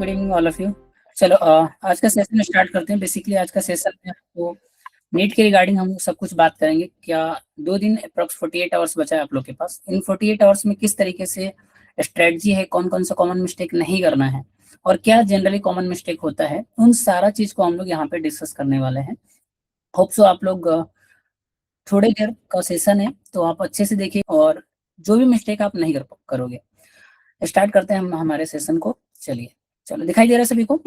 Good evening all of you. चलो आज का सेशन स्टार्ट करते हैं। बेसिकली आज का सेशन में आपको नीट के रिगार्डिंग हम सब कुछ बात करेंगे। क्या 2 दिन अप्रॉक्स 48 आवर्स बचा है आप लोग के पास। इन 48 आवर्स में किस तरीके से स्ट्रेटजी है, कौन कौन सा कॉमन मिस्टेक नहीं करना है और क्या जनरली कॉमन मिस्टेक होता है, उन सारा चीज को हम लोग यहाँ पे डिस्कस करने वाले हैं। होप सो आप लोग थोड़े देर का सेशन है तो आप अच्छे से देखिए और जो भी मिस्टेक आप नहीं करोगे। स्टार्ट करते हैं हम हमारे सेशन को। चलिए, चलो दिखाई दे रहा है सभी को।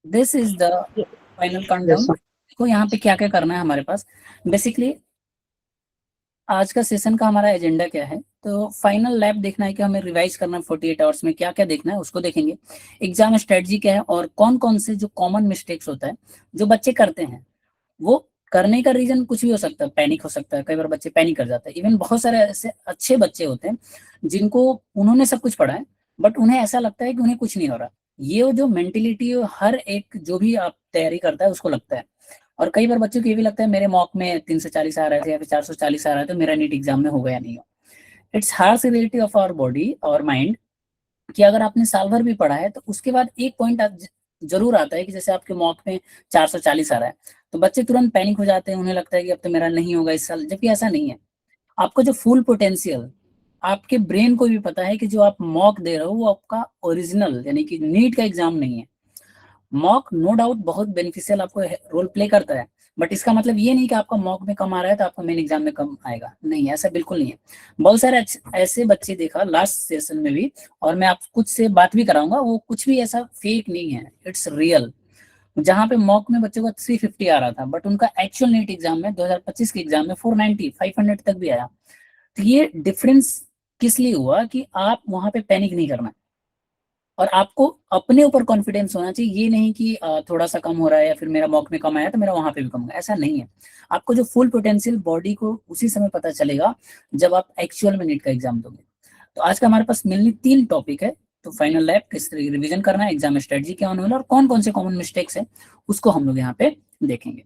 This is the final countdown. देखो यहाँ पे क्या क्या करना है हमारे पास। बेसिकली आज का सेशन का हमारा एजेंडा क्या है, तो फाइनल लैब देखना है कि हमें रिवाइज करना है 48 आवर्स में क्या क्या देखना है उसको देखेंगे। एग्जाम स्ट्रेटजी क्या है और कौन कौन से जो कॉमन मिस्टेक्स होता है जो बच्चे करते हैं। वो करने का रीजन कुछ भी हो सकता है, पैनिक हो सकता है, कई बार बच्चे पैनिक कर जाते हैं। इवन बहुत सारे ऐसे अच्छे बच्चे होते हैं जिनको उन्होंने सब कुछ पढ़ा है बट उन्हें ऐसा लगता है कि उन्हें कुछ नहीं हो रहा। ये जो मेंटेलिटी हर एक जो भी आप तैयारी करता है उसको लगता है। और कई बार बच्चों को ये भी लगता है मेरे मॉक में 340 आ रहे थे या फिर 440 आ रहा है तो मेरा नीट एग्जाम में होगा या नहीं हो। It's harsh reality of our body और माइंड कि अगर आपने साल भर भी पढ़ा है तो उसके बाद एक पॉइंट जरूर आता है कि जैसे आपके मॉक में 440 आ रहा है तो बच्चे तुरंत पैनिक हो जाते हैं। उन्हें लगता है कि अब तो मेरा नहीं होगा इस साल, जबकि ऐसा नहीं है। आपका जो फुल पोटेंशियल, आपके ब्रेन को भी पता है कि जो आप मॉक दे रहे हो वो आपका ओरिजिनल यानी कि नीट का एग्जाम नहीं है। मॉक नो डाउट बहुत बेनिफिशियल आपको रोल प्ले करता है बट इसका मतलब ये नहीं कि आपका मॉक में कम आ रहा है तो आपका मेन एग्जाम में कम आएगा, नहीं, ऐसा बिल्कुल नहीं है। बहुत सारे ऐसे बच्चे देखा लास्ट सेशन में भी, और मैं आप कुछ से बात भी कराऊंगा, वो कुछ भी ऐसा फेक नहीं है, इट्स रियल। जहां पे मॉक में बच्चों का 350 आ रहा था बट उनका एक्चुअल नीट एग्जाम में 2025 के एग्जाम में 490 500 तक भी आया। तो ये डिफरेंस किस लिए हुआ कि आप वहां पे पैनिक नहीं करना और आपको अपने ऊपर कॉन्फिडेंस होना चाहिए। ये नहीं कि थोड़ा सा कम हो रहा है या फिर मेरा मॉक में कम आया तो मेरा वहां पे भी कम होगा, ऐसा नहीं है। आपको जो फुल पोटेंशियल बॉडी को उसी समय पता चलेगा जब आप एक्चुअल में नीट का एग्जाम दोगे। तो आज का हमारे पास मेनली 3 टॉपिक है। तो फाइनल लैब किस तरीके रिवीजन करना है, एग्जाम स्ट्रेटजी क्या होने वाला और कौन कौन से कॉमन मिस्टेक्स है उसको हम लोग यहाँ पे देखेंगे।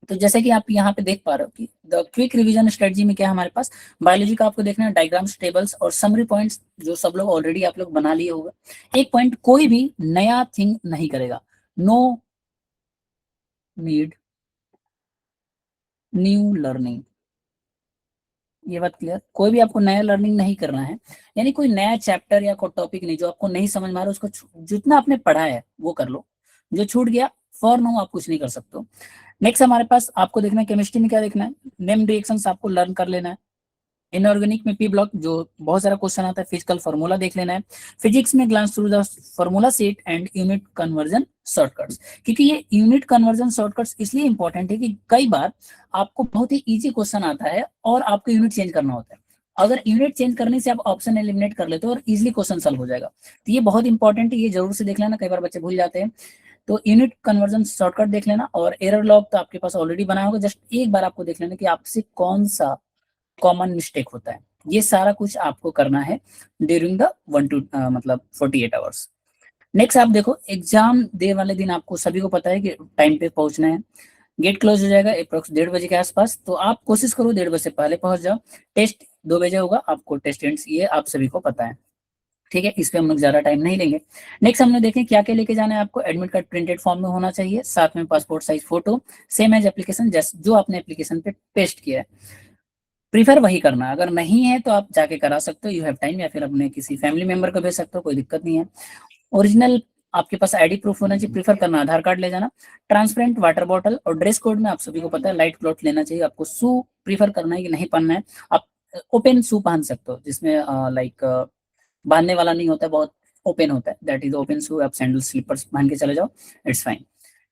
तो जैसे कि आप यहाँ पे देख पा रहे हो कि द क्विक रिवीजन स्ट्रेटजी में क्या है हमारे पास। बायोलॉजी का आपको देखना है डायग्राम्स, टेबल्स और समरी पॉइंट्स जो सब लोग ऑलरेडी आप लोग बना लिए होगा। एक पॉइंट, कोई भी नया थिंग नहीं करेगा, नो नीड न्यू लर्निंग। ये बात क्लियर, कोई भी आपको नया लर्निंग नहीं करना है, यानी कोई नया चैप्टर या कोई टॉपिक नहीं जो आपको नहीं समझ में आ रहा उसको जितना आपने पढ़ा है वो कर लो, जो छूट गया फॉर नो आप कुछ नहीं कर सकते हो। नेक्स्ट हमारे पास आपको देखना है केमिस्ट्री में क्या देखना है, नेम रिएक्शंस आपको लर्न कर लेना है। इनऑर्गेनिक में पी ब्लॉक जो बहुत सारा क्वेश्चन आता है, फिजिकल फार्मूला देख लेना है। फिजिक्स में glance through the formula set and unit conversion shortcuts, क्योंकि ये यूनिट कन्वर्जन शॉर्टकट्स इसलिए इंपॉर्टेंट है कि कई बार आपको बहुत ही इजी क्वेश्चन आता है और आपको यूनिट चेंज करना होता है। अगर यूनिट चेंज करने से आप ऑप्शन एलिमिनेट कर लेते हो और इजिली क्वेश्चन सॉल्व हो जाएगा। तो ये बहुत इंपॉर्टेंट है, ये जरूर से देख लेना, कई बार बच्चे भूल जाते हैं। तो यूनिट कन्वर्जन शॉर्टकट देख लेना और एरर लॉग तो आपके पास ऑलरेडी बना होगा, जस्ट एक बार आपको देख लेना कि आपसे कौन सा कॉमन मिस्टेक होता है। ये सारा कुछ आपको करना है ड्यूरिंग द 48 आवर्स। नेक्स्ट आप देखो, एग्जाम दे वाले दिन आपको सभी को पता है कि टाइम पे पहुंचना है। गेट क्लोज हो जाएगा अप्रोक्स 1:30 बजे के आसपास, तो आप कोशिश करो 1:30 बजे से पहले पहुंच जाओ। टेस्ट 2 बजे होगा, आपको टेस्ट एंड्स ये आप सभी को पता है, ठीक है, इस पे हम लोग ज्यादा टाइम नहीं लेंगे। नेक्स्ट हमने देखें क्या क्या लेके जाना है आपको। एडमिट कार्ड प्रिंटेड फॉर्म में होना चाहिए, साथ में passport size photo, same as application जैसे जो आपने एप्लीकेशन पे पेस्ट किया है, प्रीफर वही करना। अगर नहीं है तो आप जाके करा सकते हो, यू हैव टाइम, या फिर अपने किसी फैमिली मेंबर को भेज सकते हो, कोई दिक्कत नहीं है। ओरिजिनल आपके पास आईडी प्रूफ होना चाहिए, प्रीफर करना आधार कार्ड ले जाना। ट्रांसपेरेंट वाटर बॉटल और ड्रेस कोड में आप सभी को पता है लाइट क्लॉथ लेना चाहिए आपको। शू प्रीफर करना है कि नहीं पहनना है, आप ओपन शू पहन सकते हो जिसमें लाइक बांधने वाला नहीं होता, बहुत ओपन होता है, दैट इज ओपन शू। आप सैंडल स्लीपर्स पहन के चले जाओ, इट्स फाइन।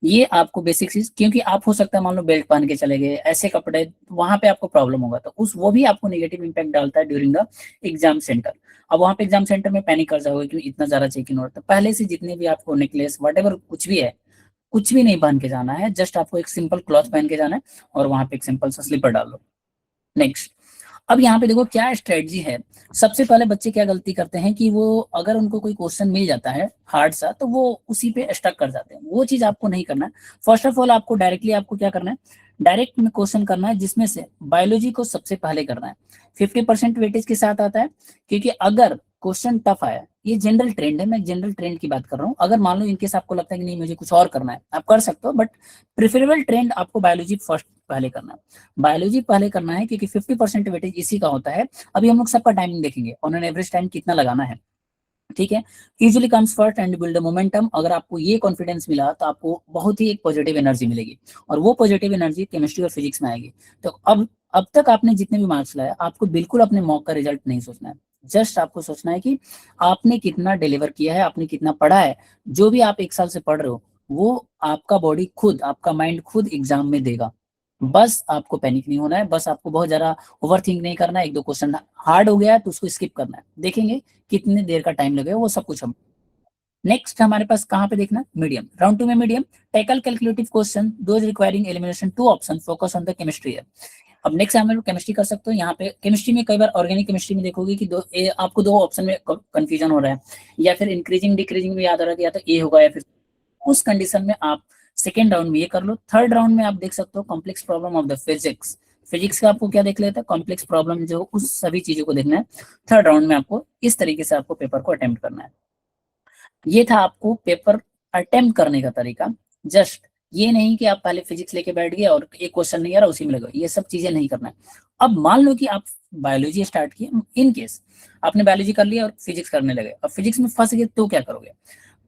ये आपको बेसिक चीज, क्योंकि आप हो सकता है मान लो बेल्ट पहन के चले गए, ऐसे कपड़े, वहां पे आपको प्रॉब्लम होगा, तो उस वो भी आपको नेगेटिव इंपैक्ट डालता है ड्यूरिंग द एग्जाम सेंटर। अब वहां पे एग्जाम सेंटर में पैनिक कर जाओगे कि इतना ज्यादा चेक इन होता है। पहले से जितने भी आपको नेकलेस वट कुछ भी है, कुछ भी नहीं पहन के जाना है, जस्ट आपको एक सिंपल क्लॉथ पहन के जाना है और वहां पे एक सिंपल सा स्लीपर डाल लो। नेक्स्ट, अब यहाँ पे देखो क्या स्ट्रेटजी है। सबसे पहले बच्चे क्या गलती करते हैं कि वो अगर उनको कोई क्वेश्चन मिल जाता है हार्ड सा तो वो उसी पे स्टक कर जाते हैं, वो चीज आपको नहीं करना है। फर्स्ट ऑफ ऑल आपको डायरेक्टली आपको क्या करना है, डायरेक्ट में क्वेश्चन करना है जिसमें से बायोलॉजी को सबसे पहले करना है। 50% वेटेज के साथ आता है, क्योंकि अगर क्वेश्चन टफ आया, ये जनरल ट्रेंड है, मैं जनरल ट्रेंड की बात कर रहा हूँ। अगर मान लो इनकेस आपको लगता है कि नहीं मुझे कुछ और करना है, आप कर सकते हो, बट प्रेफरेबल ट्रेंड आपको बायोलॉजी फर्स्ट पहले करना है। बायोलॉजी पहले करना है क्योंकि 50% वेटेज इसी का होता है। अभी हम लोग सबका टाइमिंग देखेंगे, ऑन एन एवरेज टाइम कितना लगाना है, ठीक है। Usually comes first and build momentum. अगर आपको ये कॉन्फिडेंस मिला तो आपको बहुत ही एक पॉजिटिव एनर्जी मिलेगी, और वो पॉजिटिव एनर्जी केमिस्ट्री और फिजिक्स में आएगी। तो अब तक आपने जितने भी मार्क्स लाए, आपको बिल्कुल अपने मॉक का रिजल्ट नहीं सोचना है। जस्ट आपको सोचना है कि आपने कितना डिलीवर किया है, आपने कितना पढ़ा है। जो भी आप 1 साल से पढ़ रहे हो, वो आपका बॉडी खुद, आपका माइंड खुद एग्जाम में देगा। बस आपको पैनिक नहीं होना है, बस आपको बहुत ज्यादा ओवर थिंक नहीं करना है। 1-2 क्वेश्चन हार्ड हो गया है तो उसको स्किप करना है, देखेंगे कितने देर का टाइम लगेगा, वो सब कुछ हम। नेक्स्ट हमारे पास कहाँ पे देखना, मीडियम। राउंड 2 में medium, tackle calculative question, those requiring elimination 2 option, focus on the chemistry है। अब नेक्स्ट हम लोग केमिस्ट्री कर सकते हो। यहाँ पे केमिस्ट्री में कई बार ऑर्गेनिक केमिस्ट्री में देखोगे कि आपको 2 ऑप्शन में कंफ्यूजन हो रहा है, या फिर इंक्रीजिंग डिक्रीजिंग में याद आ रहा है, या तो ए होगा या फिर, उस कंडीशन में आप सेकेंड राउंड में ये कर लो। थर्ड राउंड में आप देख सकते हो complex problem of the physics. Physics का आपको क्या देख लेता है, कॉम्प्लेक्स प्रॉब्लम, जो उस सभी चीजों को देखना है। थर्ड राउंड में आपको इस तरीके से आपको पेपर को अटेम्प्ट करना है। ये था आपको पेपर अटेम्प्ट करने का तरीका। जस्ट ये नहीं कि आप पहले फिजिक्स लेके बैठ गए और एक क्वेश्चन नहीं आ रहा उसी में लगे, ये सब चीजें नहीं करना है। अब मान लो कि आप बायोलॉजी स्टार्ट किए, इन केस आपने बायोलॉजी कर लिया और फिजिक्स करने लगे, अब फिजिक्स में फंस गए तो क्या करोगे।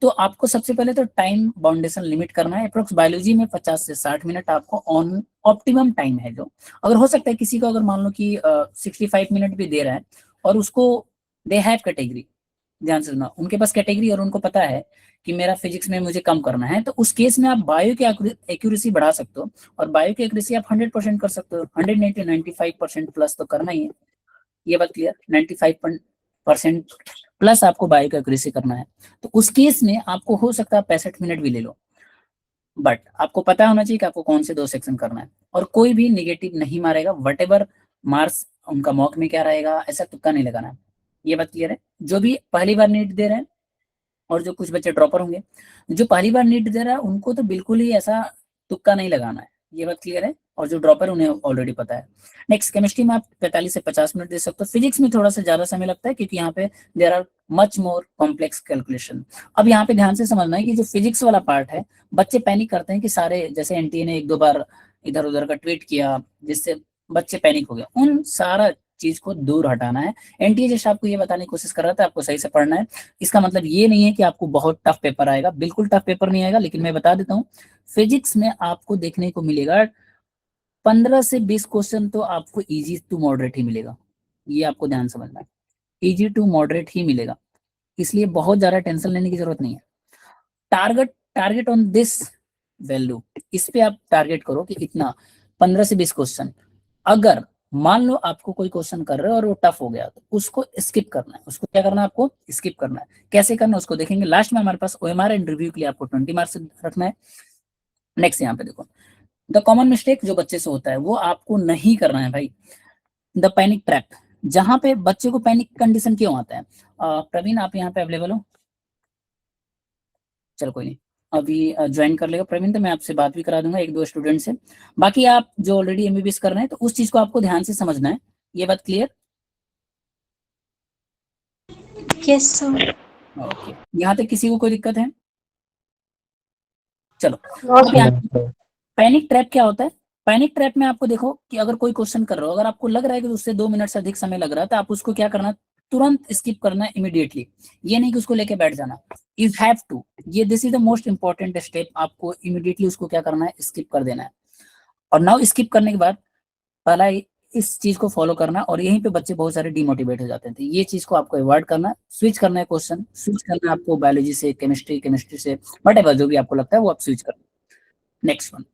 तो आपको सबसे पहले तो टाइम बाउंडेशन लिमिट करना है। अप्रोक्स बायोलॉजी में 50 से 60 मिनट आपको ऑन ऑप्टिमम टाइम है। जो अगर हो सकता है किसी को, अगर मान लो कि 65 मिनट भी दे रहा है, और उसको दे हैव कैटेगरी, ध्यान से सुना, उनके पास कैटेगरी और उनको पता है कि मेरा फिजिक्स में मुझे कम करना है, तो उस केस में आप बायो की एक्यूरेसी बढ़ा सकते हो। और बायो की एक्यूरेसी आप 100% कर सकते हो, 190-95% प्लस तो करना ही है। ये बात क्लियर, 95% प्लस आपको बायो की एक्यूरेसी करना है। तो उस केस में आपको हो सकता है 65 मिनट भी ले लो, बट आपको पता होना चाहिए कि आपको कौन से 2 सेक्शन करना है। और कोई भी निगेटिव नहीं मारेगा, वट एवर मार्क्स उनका मॉक में क्या रहेगा, ऐसा तुक्का नहीं लगाना है। ये बात क्लियर है। जो भी पहली बार नीट दे रहे हैं, और जो कुछ बच्चे ड्रॉपर होंगे, जो पहली बार नीट दे रहा है, उनको तो बिल्कुल ही ऐसा तुक्का नहीं लगाना है। ये बात क्लियर है। और जो ड्रॉपर उन्हें ऑलरेडी पता है। नेक्स्ट, केमिस्ट्री में आप 45 से 50 मिनट दे सकते हो। फिजिक्स में थोड़ा सा ज्यादा समय लगता है, क्योंकि यहाँ पे there are much more complex calculation. अब यहाँ पे ध्यान से समझना है कि जो फिजिक्स वाला पार्ट है, बच्चे पैनिक करते हैं कि सारे, जैसे एनटीए ने 1-2 बार इधर उधर का ट्वीट किया जिससे बच्चे पैनिक हो गए, उन सारा चीज को दूर हटाना है। एनटीए जैसे आपको ये बताने की कोशिश कर रहा था, आपको सही से पढ़ना है। इसका मतलब ये नहीं है कि आपको बहुत टफ पेपर आएगा, बिल्कुल टफ पेपर नहीं आएगा, लेकिन मैं बता देता हूँ, फिजिक्स में आपको देखने को मिलेगा 15 से 20 क्वेश्चन तो आपको इजी टू मॉडरेट ही मिलेगा। ये आपको ध्यान समझना है, इजी टू मॉडरेट ही मिलेगा, इसलिए बहुत ज्यादा टेंशन लेने की जरूरत नहीं है। Target target on this value, इस पे आप टारगेट करो कि इतना 15 से 20 क्वेश्चन। अगर मान लो आपको कोई क्वेश्चन कर रहे हो और वो टफ हो गया, तो उसको स्किप करना है। उसको क्या करना है, आपको स्किप करना है। कैसे करना है उसको देखेंगे लास्ट में। हमारे पास ओएमआर एंड रिव्यू के लिए आपको 20 मार्क्स रखना है। नेक्स्ट यहाँ पे देखो, द कॉमन मिस्टेक जो बच्चे से होता है वो आपको नहीं करना है भाई। द पैनिक ट्रैप, जहां पे बच्चे को पैनिक कंडीशन क्यों आता है। प्रवीण आप यहाँ पे अवेलेबल हो, चलो कोई नहीं, अभी ज्वाइन कर लेगा प्रवीण, तो मैं आपसे बात भी करा दूंगा 1-2 स्टूडेंट से। बाकी आप जो ऑलरेडी एमबीबीएस कर रहे हैं, तो उस चीज को आपको ध्यान से समझना है। ये बात क्लियर। Yes sir. ओके, यहाँ तक किसी को कोई दिक्कत है। चलो, नॉट अब यहाँ पैनिक ट्रैप क्या होता है। पैनिक ट्रैप में आपको देखो कि अगर कोई क्वेश्चन कर रहे हो, अगर आपको लग रहा है कि उससे 2 मिनट से अधिक समय लग रहा है, तो आप उसको क्या करना, तुरंत स्किप करना है इमीडिएटली। ये नहीं कि उसको लेके बैठ जाना, यू हैव टू, ये this is the most important step, आपको इमीडिएटली उसको क्या करना है, स्किप कर देना है। और नाउ स्किप करने के बाद पहला इस चीज को फॉलो करना, और यहीं पे बच्चे बहुत सारे डिमोटिवेट हो जाते हैं। तो ये चीज को आपको अवॉइड करना, स्विच करना है, क्वेश्चन स्विच करना है आपको, बायोलॉजी से केमिस्ट्री, केमिस्ट्री से वट जो भी आपको लगता है वो आप स्विच करना। नेक्स्ट वन,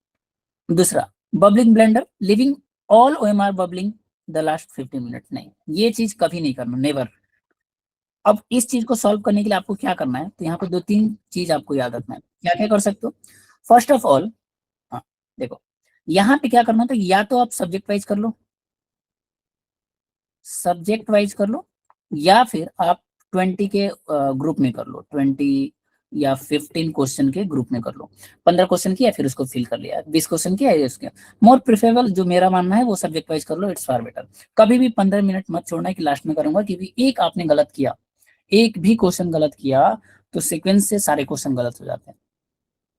दूसरा, bubbling blender, living all OMR bubbling the last 15 minute, नहीं, ये चीज कभी नहीं करना, नेवर। अब इस चीज को सॉल्व करने के लिए आपको क्या करना है, तो यहाँ पे 2-3 चीज आपको याद रखना है। क्या क्या कर सकते हो, फर्स्ट ऑफ ऑल, हाँ देखो, यहाँ पे क्या करना है, तो या तो आप सब्जेक्ट वाइज कर लो, सब्जेक्ट वाइज कर लो, या फिर आप 20 के ग्रुप में कर लो, 20 या 15 क्वेश्चन के ग्रुप में कर लो। 15 क्वेश्चन किया फिर उसको फिल कर लिया, 20 क्वेश्चन किया ये उसके मोर प्रिफरेबल, जो मेरा मानना है वो सब्जेक्ट वाइज कर लो, इट्स फार बेटर। कभी भी 15 मिनट मत छोड़ना है कि लास्ट में करूंगा, क्योंकि एक आपने गलत किया, एक भी क्वेश्चन गलत किया तो सीक्वेंस से सारे क्वेश्चन गलत हो जाते हैं।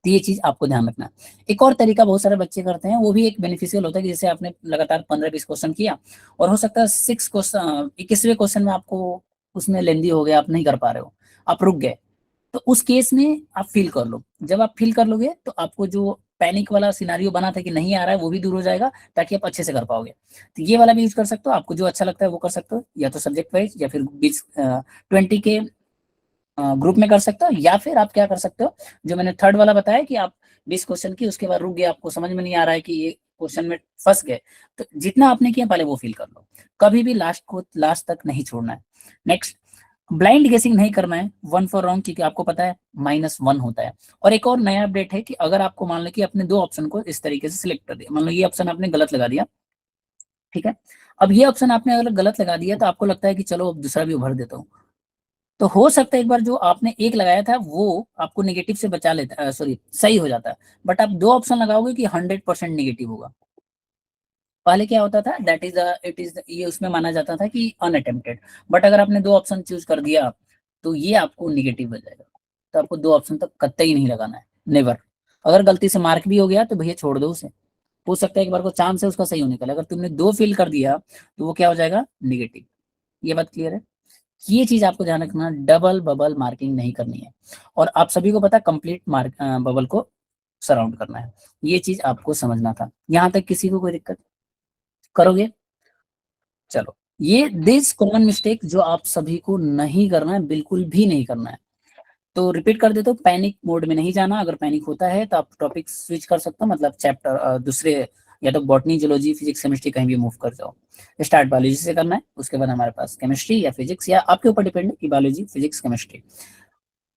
तो ये चीज आपको ध्यान रखना है। एक और तरीका बहुत सारे बच्चे करते हैं, वो भी एक बेनिफिशियल होता है कि जैसे आपने लगातार 15-20 क्वेश्चन किया और हो सकता है 6 क्वेश्चन 21वें क्वेश्चन में आपको उसमें लेंदी हो गया, आप नहीं कर पा रहे हो, आप रुक गए, तो उस केस में आप फील कर लो। जब आप फील कर लोगे तो आपको जो पैनिक वाला सिनारियो बना था कि नहीं आ रहा है वो भी दूर हो जाएगा, ताकि आप अच्छे से कर पाओगे। तो ये वाला भी यूज कर सकते हो, आपको जो अच्छा लगता है वो कर सकते हो, या तो सब्जेक्ट वाइज या फिर 20 के ग्रुप में कर सकते हो, या फिर आप क्या कर सकते हो, जो मैंने थर्ड वाला बताया कि आप 20 क्वेश्चन की उसके बाद रुक गए, आपको समझ में नहीं आ रहा है कि ये क्वेश्चन में फंस गए, तो जितना आपने किया पहले वो फील कर लो। कभी भी लास्ट को लास्ट तक नहीं छोड़ना है। नेक्स्ट, ब्लाइंड गेसिंग नहीं करना है 1 फॉर रॉन्ग, क्योंकि आपको पता है -1 होता है। और एक और नया अपडेट है कि अगर आपको मान लो कि अपने 2 ऑप्शन को इस तरीके से सिलेक्ट कर दिया, मान लो ये ऑप्शन आपने गलत लगा दिया, ठीक है, अब ये ऑप्शन आपने अगर गलत लगा दिया तो आपको लगता है कि चलो अब दूसरा भी उभर देता हूँ, तो हो सकता है एक बार जो आपने एक लगाया था वो आपको नेगेटिव से बचा लेता, सॉरी सही हो जाता है, बट आप 2 ऑप्शन लगाओगे कि 100% नेगेटिव होगा। पहले क्या होता था, दैट इज इट इज, ये उसमें माना जाता था कि अनअटेम्प्टेड, बट अगर आपने 2 ऑप्शन चूज कर दिया तो ये आपको नेगेटिव हो जाएगा। तो आपको 2 ऑप्शन तक कतई नहीं लगाना है, नेवर। अगर गलती से मार्क भी हो गया तो भैया छोड़ दो उसे, हो सकता है एक बार को चांस है उसका सही होने का, अगर तुमने 2 फिल कर दिया तो वो क्या हो जाएगा, नेगेटिव। ये बात क्लियर है। ये चीज आपको ध्यान रखना, डबल बबल मार्किंग नहीं करनी है, और आप सभी को पता कंप्लीट मार्क बबल को सराउंड करना है। ये चीज आपको समझना था। यहां तक किसी को कोई दिक्कत, करोगे? चलो, ये दिस कॉमन मिस्टेक जो आप सभी को नहीं करना है, बिल्कुल भी नहीं करना है। तो रिपीट कर देता हूँ, पैनिक मोड में नहीं जाना। अगर पैनिक होता है तो आप टॉपिक स्विच कर सकते हो, मतलब चैप्टर दूसरे, या तो बॉटनी, जूलॉजी, फिजिक्स, केमिस्ट्री कहीं भी मूव कर जाओ। स्टार्ट बायोलॉजी से करना है, उसके बाद हमारे पास केमिस्ट्री या फिजिक्स, या आपके ऊपर डिपेंड है कि बायोलॉजी, फिजिक्स, केमिस्ट्री।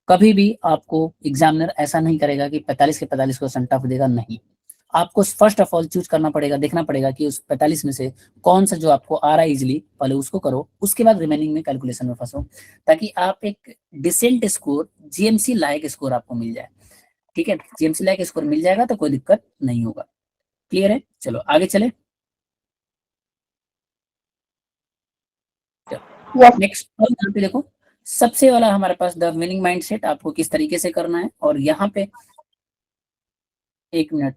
कभी भी आपको एग्जामिनर ऐसा नहीं करेगा कि 45 के 45 क्वेश्चन टफ देगा, नहीं। आपको फर्स्ट ऑफ ऑल चूज करना पड़ेगा, देखना पड़ेगा कि उस 45 में से कौन सा जो आपको आ रहा है इजिली, पहले उसको करो, उसके बाद रिमेनिंग में कैलकुलेशन में फंसो, ताकि आप एक डिसेंट स्कोर, जीएमसी लायक स्कोर आपको मिल जाए। ठीक है, जीएमसी लायक स्कोर मिल जाएगा तो कोई दिक्कत नहीं होगा। क्लियर है? चलो आगे चले। Yes. नेक्स्ट यहाँ पे देखो, सबसे वाला हमारे पास द विनिंग माइंडसेट आपको किस तरीके से करना है, और यहाँ पे 1 मिनट,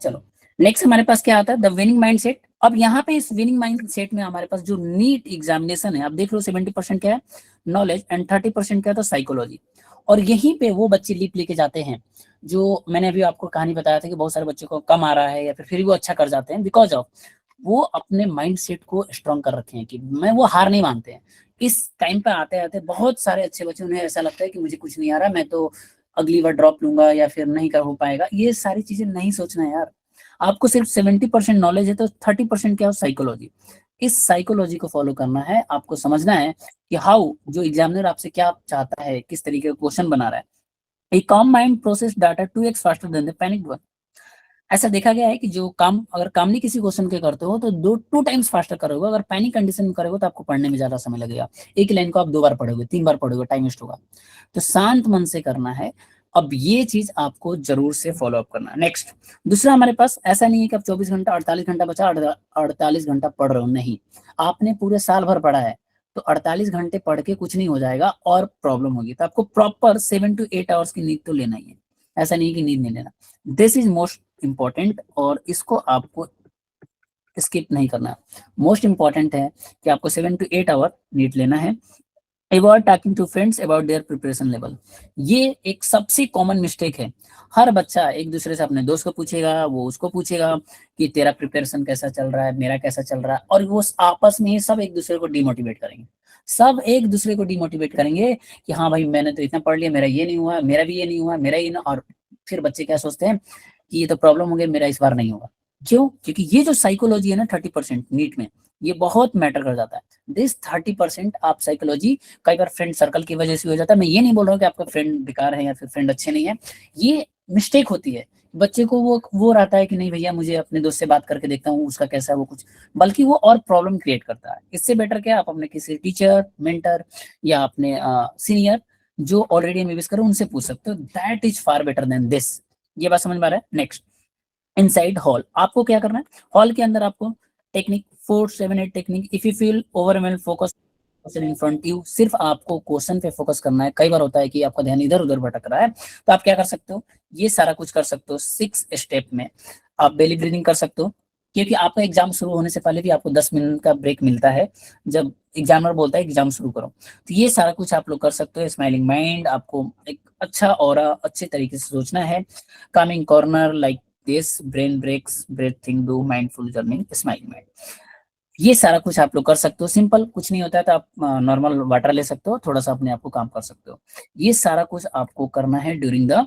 चलो नेक्स्ट हमारे पास क्या आता है, द विनिंग माइंडसेट। अब यहाँ पे इस विनिंग माइंडसेट में हमारे पास जो नीट एग्जामिनेशन है, अब देख लो 70% क्या है, नॉलेज, एंड 30% क्या था, साइकोलॉजी। और यहीं पे वो बच्चे लीप लेके जाते हैं, जो मैंने अभी आपको कहानी बताया था कि बहुत सारे बच्चों को कम आ रहा है या फिर वो अच्छा कर जाते हैं, बिकॉज ऑफ वो अपने माइंड सेट को स्ट्रॉन्ग कर रखे हैं कि मैं वो हार नहीं मानते हैं। इस टाइम पे आते आते बहुत सारे अच्छे बच्चे, उन्हें ऐसा लगता है कि मुझे कुछ नहीं आ रहा, मैं तो अगली बार ड्रॉप लूंगा या फिर नहीं कर हो पाएगा। ये सारी चीजें नहीं सोचना है यार। आपको सिर्फ 70% नॉलेज है तो 30% क्या हो, साइकोलॉजी। इस साइकोलॉजी को फॉलो करना है, आपको समझना है कि हाउ जो एग्जामिनर आपसे क्या चाहता है, किस तरीके का क्वेश्चन बना रहा है। ए calm mind process data 2x faster than the panicked one। ऐसा देखा गया है कि जो काम अगर कामली किसी क्वेश्चन के करते हो तो 2 टाइम्स फास्टर करोगे, अगर पैनिक कंडीशन में करोगे तो आपको पढ़ने में ज्यादा समय लगेगा। एक लाइन को आप 2 बार पढ़ोगे, 3 बार पढ़ोगे, टाइम वेस्ट होगा। तो शांत मन से करना है। अब ये चीज आपको जरूर से फॉलो अप करना है। नेक्स्ट, दूसरा हमारे पास ऐसा नहीं है कि आप 24 घंटा 48 घंटा बचा 48 घंटा पढ़ रहे हो, नहीं। आपने पूरे साल भर पढ़ा है तो 48 घंटे पढ़ के कुछ नहीं हो जाएगा और प्रॉब्लम होगी। तो आपको प्रॉपर 7 to 8 आवर्स की नींद तो लेना ही है, ऐसा नहीं कि नींद नहीं लेना। दिस इज मोस्ट इंपॉर्टेंट, और इसको आपको स्किप नहीं करना। मोस्ट इंपॉर्टेंट है कि आपको 7 to 8 आवर नीट लेना है। Avoid talking to friends about their preparation level. ये एक सबसे कॉमन मिस्टेक है। हर बच्चा एक दूसरे से अपने दोस्त को पूछेगा, वो उसको पूछेगा कि तेरा प्रिपरेशन कैसा चल रहा है, मेरा कैसा चल रहा है, और वो आपस में ही सब एक दूसरे को डिमोटिवेट करेंगे। सब एक दूसरे को डिमोटिवेट करेंगे कि हाँ भाई मैंने तो इतना पढ़ लिया, मेरा ये नहीं हुआ, मेरा भी ये नहीं हुआ, मेरा ये ना, और फिर बच्चे क्या सोचते हैं कि ये तो प्रॉब्लम हो गया, मेरा इस बार नहीं होगा। क्यों? क्योंकि ये जो साइकोलॉजी है ना 30% नीट में, ये बहुत मैटर कर जाता है। दिस 30% आप साइकोलॉजी कई बार फ्रेंड सर्कल की वजह से हो जाता है। मैं ये नहीं बोल रहा हूँ कि आपका फ्रेंड बेकार है या फिर फ्रेंड अच्छे नहीं है, ये मिस्टेक होती है बच्चे को वो रहता है कि नहीं भैया मुझे अपने दोस्त से बात करके देखता हूँ उसका कैसा है वो कुछ, बल्कि वो और प्रॉब्लम क्रिएट करता है। इससे बेटर क्या आप अपने किसी टीचर, मेंटर या अपने सीनियर जो ऑलरेडी एमबीबीएस कर उनसे पूछ सकते हो। That is far better than this. ये बात समझ में आ रहा है? नेक्स्ट, इनसाइड हॉल आपको क्या करना है? हॉल के अंदर आपको technique 4-7-8 technique, if you feel overwhelm focus in front you, सिर्फ आपको क्वेश्चन पे फोकस करना है। कई बार होता है कि आपका ध्यान इधर उधर भटक रहा है, तो आप क्या कर सकते हो, ये सारा कुछ कर सकते हो 6 स्टेप में। आप बेली ब्रीदिंग कर सकते हो, क्योंकि आपका एग्जाम शुरू होने से पहले भी आपको 10 मिनट का ब्रेक मिलता है जब एग्जामिनर बोलता है एग्जाम शुरू करो। तो ये सारा कुछ आप लोग कर सकते हो। स्माइलिंग माइंड, आपको एक अच्छा और अच्छे तरीके से सोचना है। Coming corner like this, brain breaks, breathing do, mindful journaling, smiling mind, ये सारा कुछ आप लोग कर सकते हो। सिंपल, कुछ नहीं होता है तो आप नॉर्मल वाटर ले सकते हो, थोड़ा सा अपने आप को काम कर सकते हो। ये सारा कुछ आपको करना है ड्यूरिंग द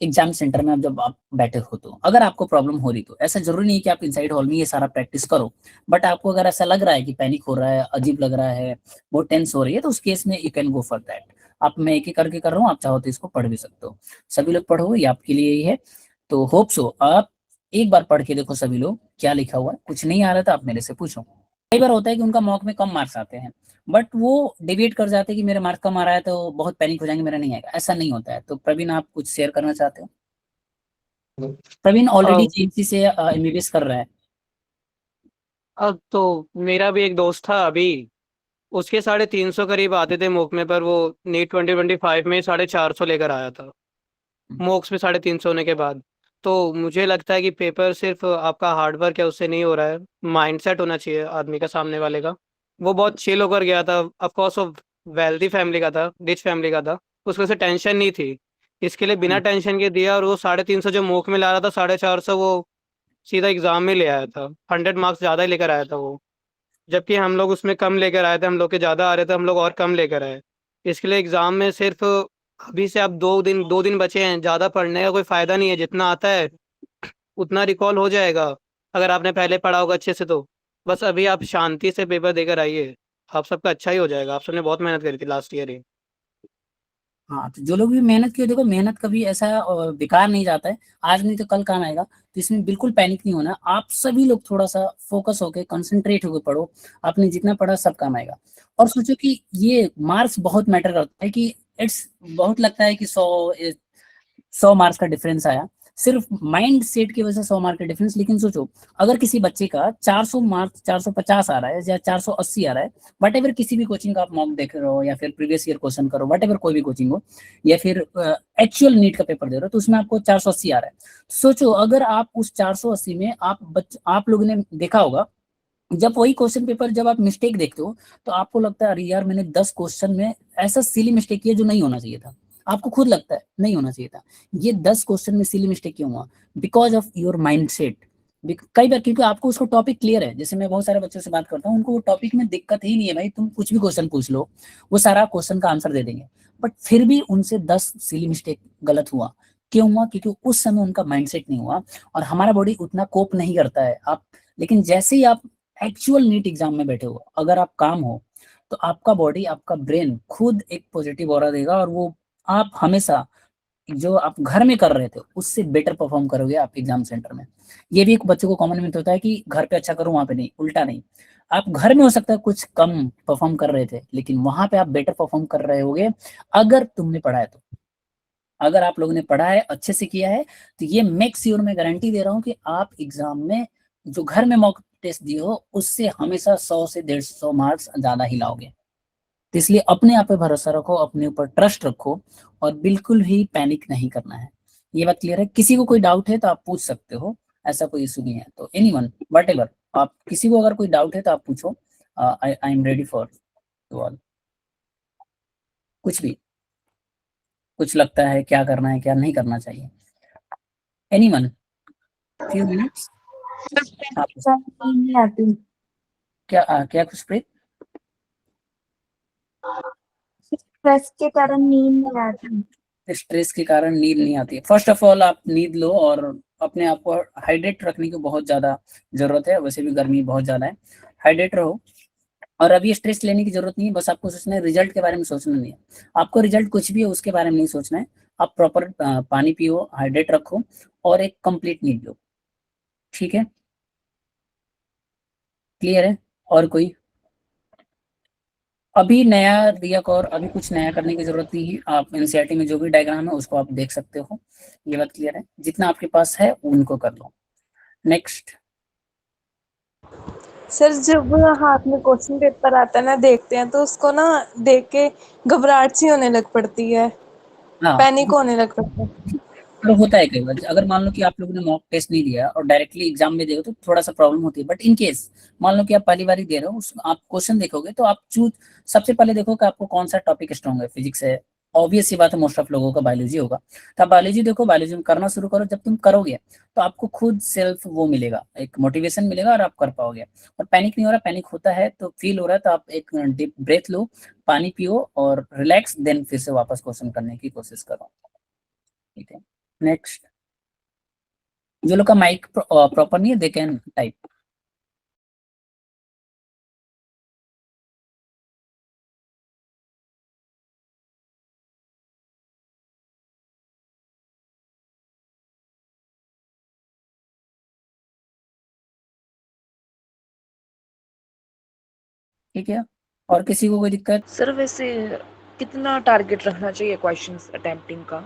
एग्जाम सेंटर में। आप जब आप बैठे हो तो अगर आपको प्रॉब्लम हो रही तो ऐसा जरूरी नहीं है कि आप इनसाइड हॉल में ये सारा प्रैक्टिस करो, बट आपको अगर ऐसा लग रहा है कि पैनिक हो रहा है, अजीब लग रहा है, बहुत टेंस हो रही है, तो उस केस में you can go for that. आप, मैं एक एक करके कर रहा हूँ, आप चाहो तो इसको पढ़ भी सकते हो। सभी लोग पढ़ो, ये आपके लिए ही है। तो होप सो आप एक बार पढ़ के देखो सभी लोग क्या लिखा हुआ है। कुछ नहीं आ रहा था आप मेरे से पूछो। कई बार होता है कि उनका मॉक में कम मार्क्स आते हैं, बट वो डिबेट कर जाते हैं कि मेरे मार्क्स कम आ रहा है तो बहुत पैनिक हो जाएंगे, मेरा नहीं आएगा। ऐसा नहीं होता है। तो प्रवीण, आप कुछ शेयर करना चाहते हो? प्रवीण ऑलरेडी अब जेएमसी से एमबीबीएस कर रहा है। अब तो मेरा भी एक दोस्त था अभी, उसके 350 करीब आते थे मोक में, पर वो नीट 2025 में 450 लेकर आया था मोक्स में 350 होने के बाद। तो मुझे लगता है कि पेपर सिर्फ आपका हार्डवर्क है उससे नहीं हो रहा है, माइंडसेट होना चाहिए आदमी का, सामने वाले का। वो बहुत चिल होकर गया था, ऑफकोर्स वो वेल्दी फैमिली का था, रिच फैमिली का था, उसको से टेंशन नहीं थी। इसके लिए बिना टेंशन के दिया, और वो 350 जो मोक में ला रहा था 450 वो सीधा एग्जाम में ले आया था। 100 मार्क्स ज़्यादा ही लेकर आया था वो, जबकि हम लोग उसमें कम लेकर आए थे, हम लोग के ज़्यादा आ रहे थे, हम लोग और कम लेकर आए। इसके लिए एग्ज़ाम में सिर्फ अभी से आप 2 दिन बचे हैं, ज़्यादा पढ़ने का कोई फ़ायदा नहीं है। जितना आता है उतना रिकॉल हो जाएगा अगर आपने पहले पढ़ा होगा अच्छे से। तो बस अभी आप शांति से पेपर देकर आइए, आप सबका अच्छा ही हो जाएगा। आप सबने बहुत मेहनत करी थी लास्ट ईयर ही। हाँ, तो जो लोग भी मेहनत किए, देखो मेहनत कभी ऐसा बेकार नहीं जाता है, आज नहीं तो कल काम आएगा। तो इसमें बिल्कुल पैनिक नहीं होना। आप सभी लोग थोड़ा सा फोकस होके कंसंट्रेट होके पढ़ो, आपने जितना पढ़ा सब काम आएगा। और सोचो कि ये मार्क्स बहुत मैटर करता है, कि इट्स बहुत लगता है कि 100 मार्क्स का डिफरेंस आया, सिर्फ माइंड सेट की वजह से 100 मार्क का डिफरेंस। लेकिन सोचो अगर किसी बच्चे का 400 मार्क्स, 450 आ रहा है या 480 आ रहा है, वट एवर, किसी भी कोचिंग का आप मॉक देख रहे हो या फिर प्रीवियस ईयर क्वेश्चन करो, वट एवर कोई भी कोचिंग हो, या फिर एक्चुअल नीट का पेपर दे रहे हो, तो उसमें आपको 480 आ रहा है। सोचो अगर आप उस 480 में आप लोगों ने देखा होगा, जब वही क्वेश्चन पेपर जब आप मिस्टेक देखते हो, तो आपको लगता है अरे यार मैंने 10 क्वेश्चन में ऐसा सिली मिस्टेक किया जो नहीं होना चाहिए था। आपको खुद लगता है नहीं होना चाहिए था। ये 10 क्वेश्चन में सिली मिस्टेक क्यों हुआ? Because of your mind set. कई बार क्योंकि आपको उसको टॉपिक क्लियर है। जैसे मैं बहुत सारे बच्चों से बात करता हूँ, उनको वो टॉपिक में दिक्कत ही नहीं है भाई, तुम कुछ भी क्वेश्चन पूछ लो, वो सारा क्वेश्चन का आंसर दे देंगे। बट फिर भी उनसे 10 सिली मिस्टेक गलत हुआ। क्यों हुआ? क्योंकि उस समय उनका माइंडसेट नहीं हुआ, और हमारा बॉडी उतना कोप नहीं करता है। आप, लेकिन जैसे ही आप एक्चुअल नीट एग्जाम में बैठे हो, अगर आप काम हो, तो आपका बॉडी, आपका ब्रेन खुद एक पॉजिटिव ऑरा देगा, और वो आप हमेशा जो आप घर में कर रहे थे उससे बेटर परफॉर्म करोगे आप एग्जाम सेंटर में। ये भी एक बच्चे को कॉमन मिथ होता है कि घर पे अच्छा करूं, वहां पे नहीं, उल्टा नहीं। आप घर में हो सकता है कुछ कम परफॉर्म कर रहे थे, लेकिन वहां पे आप बेटर परफॉर्म कर रहे होगे अगर तुमने पढ़ा है तो। अगर आप लोगों ने पढ़ा है, अच्छे से किया है, तो ये मेक श्योर, मैं गारंटी दे रहा हूँ कि आप एग्जाम में जो घर में मॉक टेस्ट दिए हो उससे हमेशा 100 से 150 मार्क्स ज्यादा ही लाओगे। तो इसलिए अपने आप पे भरोसा रखो, अपने ऊपर ट्रस्ट रखो, और बिल्कुल भी पैनिक नहीं करना है। ये बात क्लियर है? किसी को कोई डाउट है तो आप पूछ सकते हो, ऐसा कोई इशू नहीं है। तो एनीवन, वट एवर, आप किसी को अगर कोई डाउट है तो आप पूछो। I am ready for to all. कुछ भी, कुछ लगता है क्या करना है क्या नहीं करना चाहिए? Anyone, few minutes. नींद नहीं आती। क्या कुछ प्रीत? स्ट्रेस के कारण नींद नहीं आती। स्ट्रेस के कारण नींद नहीं आती है? फर्स्ट ऑफ ऑल आप नींद लो, और अपने आप को हाइड्रेट रखने की बहुत ज्यादा जरूरत है। वैसे भी गर्मी बहुत ज्यादा है, हाइड्रेट रहो। और अभी स्ट्रेस लेने की जरूरत नहीं है, बस आपको सोचना है रिजल्ट के बारे में, सोचना नहीं है आपको। रिजल्ट कुछ भी है उसके बारे में नहीं सोचना है। आप प्रॉपर पानी पियो, हाइड्रेट रखो और एक कंप्लीट नींद लो, ठीक है? क्लियर है? और कोई? अभी नया रियक और अभी कुछ नया करने की जरूरत नहीं है, आप एनसीईआरटी में जो भी डायग्राम है उसको आप देख सकते हो, ये बात क्लियर है? जितना आपके पास है उनको कर लो। नेक्स्ट। सर जब हाथ में क्वेश्चन पेपर आता है ना, देखते हैं तो उसको ना देख के घबराहट सी होने लग पड़ती है, हाँ, पैनिक होने लग पड़ता है। तो होता है कई बार, अगर मान लो कि आप लोगों ने मॉक टेस्ट नहीं दिया और डायरेक्टली एग्जाम में देखो तो थोड़ा सा प्रॉब्लम होती है, बट इन केस मान लो कि आप पहली बार ही दे रहे हो, आप क्वेश्चन देखोगे तो आप चूज सबसे पहले देखो कि आपको कौन सा टॉपिक स्ट्रॉन्ग है। फिजिक्स है, ऑब्वियस सी बात है, मोस्ट ऑफ लोगों का बायोलॉजी होगा, तो आप बायोलॉजी देखो, बायोलॉजी में करना शुरू करो। जब तुम करोगे तो आपको खुद सेल्फ वो मिलेगा, एक मोटिवेशन मिलेगा और आप कर पाओगे। और पैनिक नहीं हो रहा, पैनिक होता है तो फील हो रहा है तो आप एक डीप ब्रेथ लो, पानी पियो और रिलैक्स, देन फिर से वापस क्वेश्चन करने की कोशिश करो, ठीक है? नेक्स्ट। जो लोग का माइक प्रॉपर नहीं है दे कैन टाइप। ठीक है, और किसी को कोई दिक्कत? सर वैसे कितना टारगेट रखना चाहिए क्वेश्चंस अटेम्प्टिंग का?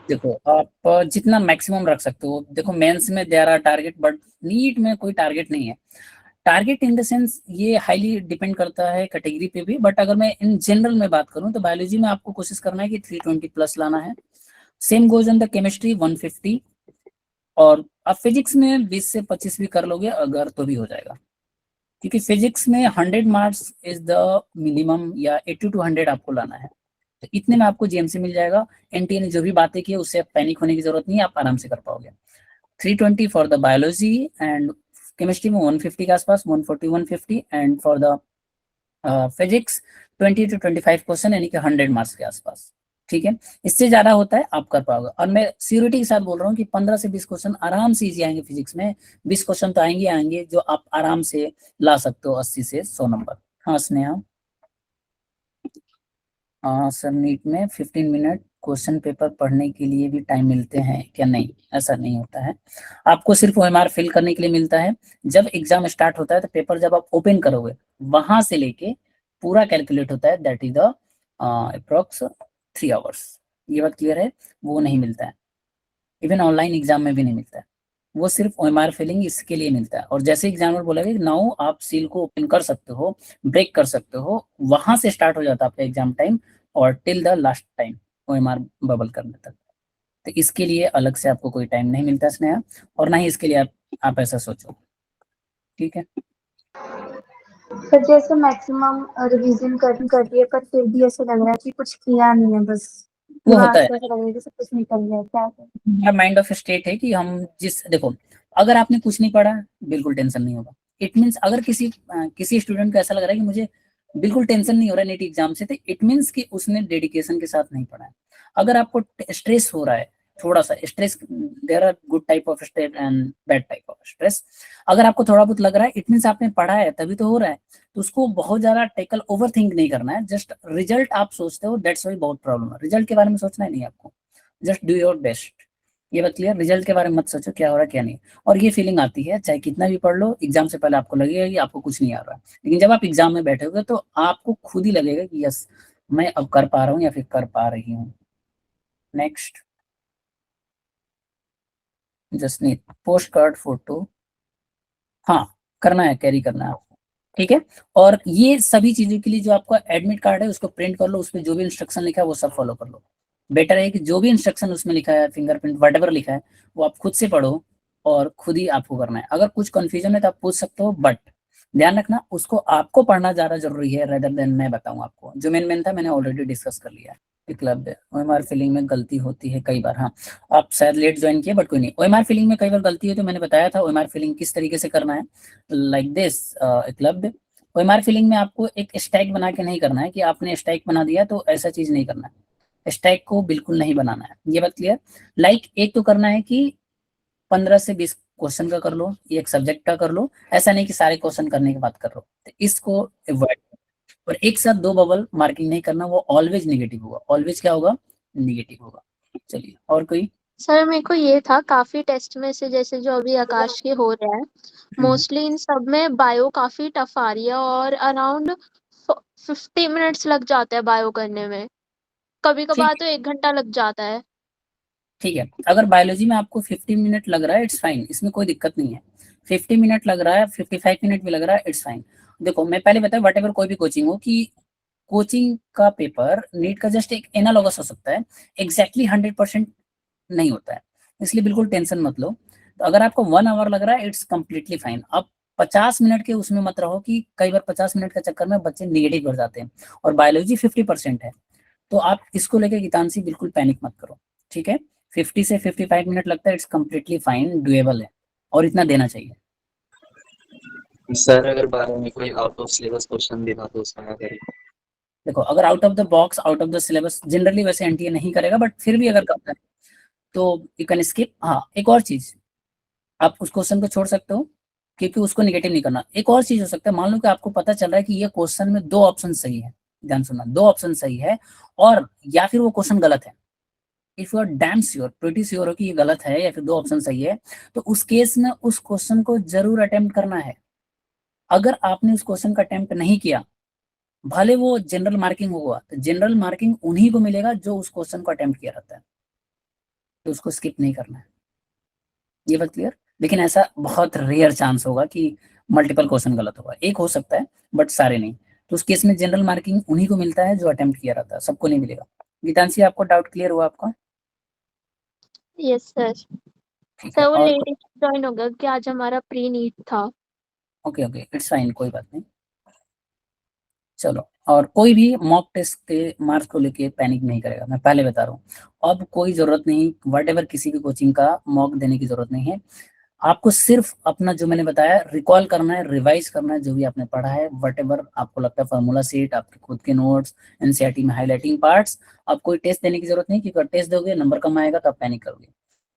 देखो आप जितना मैक्सिमम रख सकते हो। देखो मेंस में there are target, but NEET में कोई टारगेट नहीं है। टारगेट इन द सेंस ये हाईली डिपेंड करता है कैटेगरी पे भी, बट अगर मैं इन जनरल में बात करूं तो बायोलॉजी में आपको कोशिश करना है कि 320 प्लस लाना है। Same goes in the chemistry 150, और आप फिजिक्स में 20 से 25 भी कर लोगे अगर तो भी हो जाएगा, क्योंकि फिजिक्स में 100 मार्क्स इज द मिनिमम, या 80 टू 100 आपको लाना है। तो इतने में आपको जीएमसी मिल जाएगा। एनटीए ने जो भी बातें की है उससे पैनिक होने की जरूरत नहीं है, आप आराम से कर पाओगे। 320 for the biology, and chemistry में 150 के आसपास, 140 150, and for the physics 20 to 25 question, यानी कि 100 मार्क्स के आसपास, ठीक है? इससे ज्यादा होता है आप कर पाओगे, और मैं सिक्योरिटी के साथ बोल रहा हूँ कि 15 से 20 क्वेश्चन आराम से इजी आएंगे फिजिक्स में। 20 क्वेश्चन तो आएंगे आएंगे जो आप आराम से ला सकते हो 80 से 100 नंबर। हाँ स्नेहा। हाँ सर, नीट में 15 मिनट क्वेश्चन पेपर पढ़ने के लिए भी टाइम मिलते हैं क्या? नहीं, ऐसा नहीं होता है। आपको सिर्फ ओएमआर फिल करने के लिए मिलता है। जब एग्जाम स्टार्ट होता है तो पेपर जब आप ओपन करोगे वहां से लेके पूरा कैलकुलेट होता है, that is the approx 3 hours. ये बात क्लियर है? वो नहीं मिलता है, इवन ऑनलाइन एग्जाम में भी नहीं मिलता है। वो सिर्फ ओएमआर फिलिंग इसके लिए मिलता है, और जैसे एग्जामिनर बोलेगा कि नाउ आप सील को ओपन कर सकते हो, ब्रेक कर सकते हो, वहां से स्टार्ट हो जाता है आपका एग्जाम टाइम, और till the last time OMR bubble करने तक। तो इसके लिए अलग से आपको कोई टाइम नहीं मिलता स्नेहा, और ना ही इसके लिए आप ऐसा सोचो, ठीक है? सर जैसे मैक्सिमम रिवीजन कर दिए पर फिर भी ऐसा लग रहा है कि कुछ किया नहीं है, बस वो दिमाग होता है, से ऐसा लग रहा है कि सब कुछ निकल गया, क्या करें? माइंड ऑफ स्टेट है कि हम जिस देखो, अगर आपने कुछ नहीं पढ़ा बिल्कुल टेंशन नहीं होगा। इट मींस अगर किसी स्टूडेंट को ऐसा लग रहा है कि मुझे बिल्कुल टेंशन नहीं हो रहा है नीट एग्जाम से, तो इट मींस कि उसने डेडिकेशन के साथ नहीं पढ़ा है। अगर आपको स्ट्रेस हो रहा है, थोड़ा सा stress, there are good type of stress and bad type of stress. अगर आपको थोड़ा बहुत लग रहा है इट मींस आपने पढ़ा है तभी तो हो रहा है, तो उसको बहुत ज्यादा टेकल ओवर थिंक नहीं करना है। जस्ट रिजल्ट आप सोचते हो, दैट्स वाई बहुत प्रॉब्लम है। रिजल्ट के बारे में सोचना ही नहीं है आपको, जस्ट डू योर बेस्ट। ये बात क्लियर? रिजल्ट के बारे में मत सोचो क्या हो रहा है क्या नहीं। और ये फीलिंग आती है चाहे कितना भी पढ़ लो, एग्जाम से पहले आपको लगेगा कि आपको कुछ नहीं आ रहा है, लेकिन जब आप एग्जाम में बैठोगे तो आपको खुद ही लगेगा कि यस मैं अब कर पा रहा हूँ या फिर कर पा रही हूँ। Next. Just need post card photo, हाँ करना है, कैरी करना है आपको, ठीक है? और ये सभी चीजों के लिए जो आपका एडमिट कार्ड है उसको प्रिंट कर लो, उसमें जो भी इंस्ट्रक्शन लिखा है वो सब फॉलो कर लो। बेटर है कि जो भी इंस्ट्रक्शन उसमें लिखा है, फिंगरप्रिंट वटेवर लिखा है, वो आप खुद से पढ़ो और खुद ही आपको करना है। अगर कुछ कंफ्यूजन है तो आप पूछ सकते हो, बट ध्यान रखना उसको आपको पढ़ना ज्यादा जरूरी है रेदर देन मैं बताऊं आपको। जो मेन था मैंने ऑलरेडी डिस्कस कर लिया है। क्लब है, ओएमआर फिलिंग में गलती होती है कई बार। हाँ, आप शायद लेट ज्वाइन किए, बट कोई नहीं। ओएमआर फिलिंग में कई बार गलती है तो मैंने बताया था ओएमआर फिलिंग किस तरीके से करना है, like this club. OMR filling में आपको एक स्टैक बना के नहीं करना है कि आपने स्टैक बना दिया, तो ऐसा चीज नहीं करना है। स्टैक को बिल्कुल नहीं बनाना है, ये बात क्लियर? लाइक एक तो करना है कि 15 से 20 क्वेश्चन का कर लो, एक सब्जेक्ट का कर लो, ऐसा नहीं कि सारे क्वेश्चन करने के बाद कर लो, तो इसको अवॉइड। और एक साथ दो बबल मार्किंग नहीं करना, वो ऑलवेज निगेटिव होगा। ऑलवेज क्या होगा? निगेटिव होगा। चलिए और कोई? सर मेरे को ये था, काफी टेस्ट में से जैसे जो अभी आकाश के हो रहा है, मोस्टली इन सब में बायो काफी टफ आ रही है और अराउंड 50 मिनट्स लग जाता है बायो करने में, कभी कभार तो 1 घंटा लग जाता है। ठीक है, अगर बायोलॉजी में आपको 50 मिनट लग रहा है इट्स फाइन, इसमें कोई दिक्कत नहीं है। 50 मिनट लग रहा है, 55 मिनट भी लग रहा है, इट्स फाइन। देखो मैं पहले बताया, वट एवर कोई भी कोचिंग हो, कि कोचिंग का पेपर नीट का जस्ट एक एनालॉगस हो सकता है, एग्जैक्टली 100% नहीं होता है, इसलिए बिल्कुल टेंशन मत लो। तो अगर आपको 1 आवर लग रहा है इट्स कम्प्लीटली फाइन। अब 50 मिनट के उसमें मत रहो कि कई बार 50 मिनट के चक्कर में बच्चे निगेटिव कर जाते हैं, और बायोलॉजी 50% है, तो आप इसको लेके गीतांशी बिल्कुल पैनिक मत करो, ठीक है। 50 से 55 मिनट लगता है, इट्स कम्प्लीटली फाइन, डुएबल है, और इतना देना चाहिए। सर अगर 12 में कोई आउट ऑफ सिलेबस क्वेश्चन देना तो उसका क्या करें? देखो अगर out of the box, out of the syllabus, generally वैसे एनटीए नहीं करेगा, बट फिर भी अगर करता है तो यू कैन स्किप। हाँ, एक और चीज, आप उस क्वेश्चन को छोड़ सकते हो क्योंकि उसको निगेटिव नहीं करना। एक और चीज हो सकता है, मान लो कि आपको पता चल रहा है कि ये क्वेश्चन में 2 ऑप्शन सही है, ध्यान सुनना, 2 ऑप्शन सही है, और या फिर वो क्वेश्चन गलत है। If you are damn sure, pretty sure हो कि ये गलत है या फिर 2 ऑप्शन सही है, तो उस केस में उस क्वेश्चन को जरूर अटेम्प्ट करना है। अगर आपने उस क्वेश्चन का अटेम्प्ट नहीं किया, भले वो जनरल मार्किंग होगा, तो जनरल मार्किंग उन्हीं को मिलेगा जो उस क्वेश्चन को अटेम्प्ट किया रहता है, तो उसको स्किप नहीं करना है। ये बात क्लियर? लेकिन ऐसा बहुत रेयर चांस होगा कि मल्टीपल क्वेश्चन गलत होगा, एक हो सकता है बट सारे नहीं। तो उस केस में जनरल मार्किंग उन्हीं को मिलता है जो अटेम्प्ट किया रहता है, सबको नहीं मिलेगा। गीतांशी, आपको डाउट क्लियर हुआ आपका? Yes sir. ठीक सर है, वो और लेट ज्वाइन हो गया कि आज हमारा प्री नीट था। ओके ओके, इट्स फाइन, कोई बात नहीं। चलो, और कोई भी मॉक टेस्ट के मार्क्स को लेके पैनिक नहीं करेगा, मैं पहले बता रहा हूँ। अब कोई जरूरत नहीं, व्हाटएवर किसी भी कोचिंग का मॉक देने की जरूरत नहीं है। आपको सिर्फ अपना जो मैंने बताया रिकॉल करना है, रिवाइज करना है, जो भी आपने पढ़ा है, व्हाटएवर आपको लगता है, फार्मूला सीट, आपके खुद के नोट्स, एनसीईआरटी में हाईलाइटिंग पार्ट्स। अब कोई टेस्ट देने की जरूरत नहीं, क्योंकि टेस्ट दोगे नंबर कम आएगा तो आप पैनिक करोगे।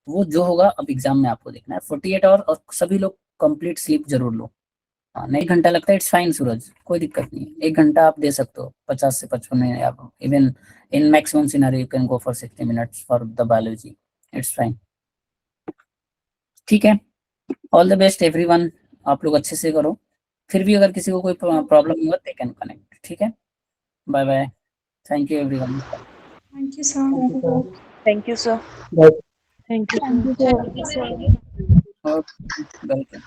वो जो होगा अब एग्जाम में आपको देखना है। 48 आवर, और सभी लोग कंप्लीट स्लीप जरूर लो। हाँ, नहीं, 1 घंटा लगता है, इट्स फाइन सूरज, कोई दिक्कत नहीं है। 1 घंटा आप दे सकते हो, 50 से 55 मिनट, आप even in maximum scenario you can go for 60 minutes for the biology, it's fine. ठीक है, ऑल द बेस्ट एवरीवन, आप लोग अच्छे से करो। फिर भी अगर किसी को कोई प्रॉब्लम हुआ दे कैन कनेक्ट, ठीक है। Bye bye, thank you everyone. Thank you sir. Thank you, sir. Thank you. Thank you sir. Welcome.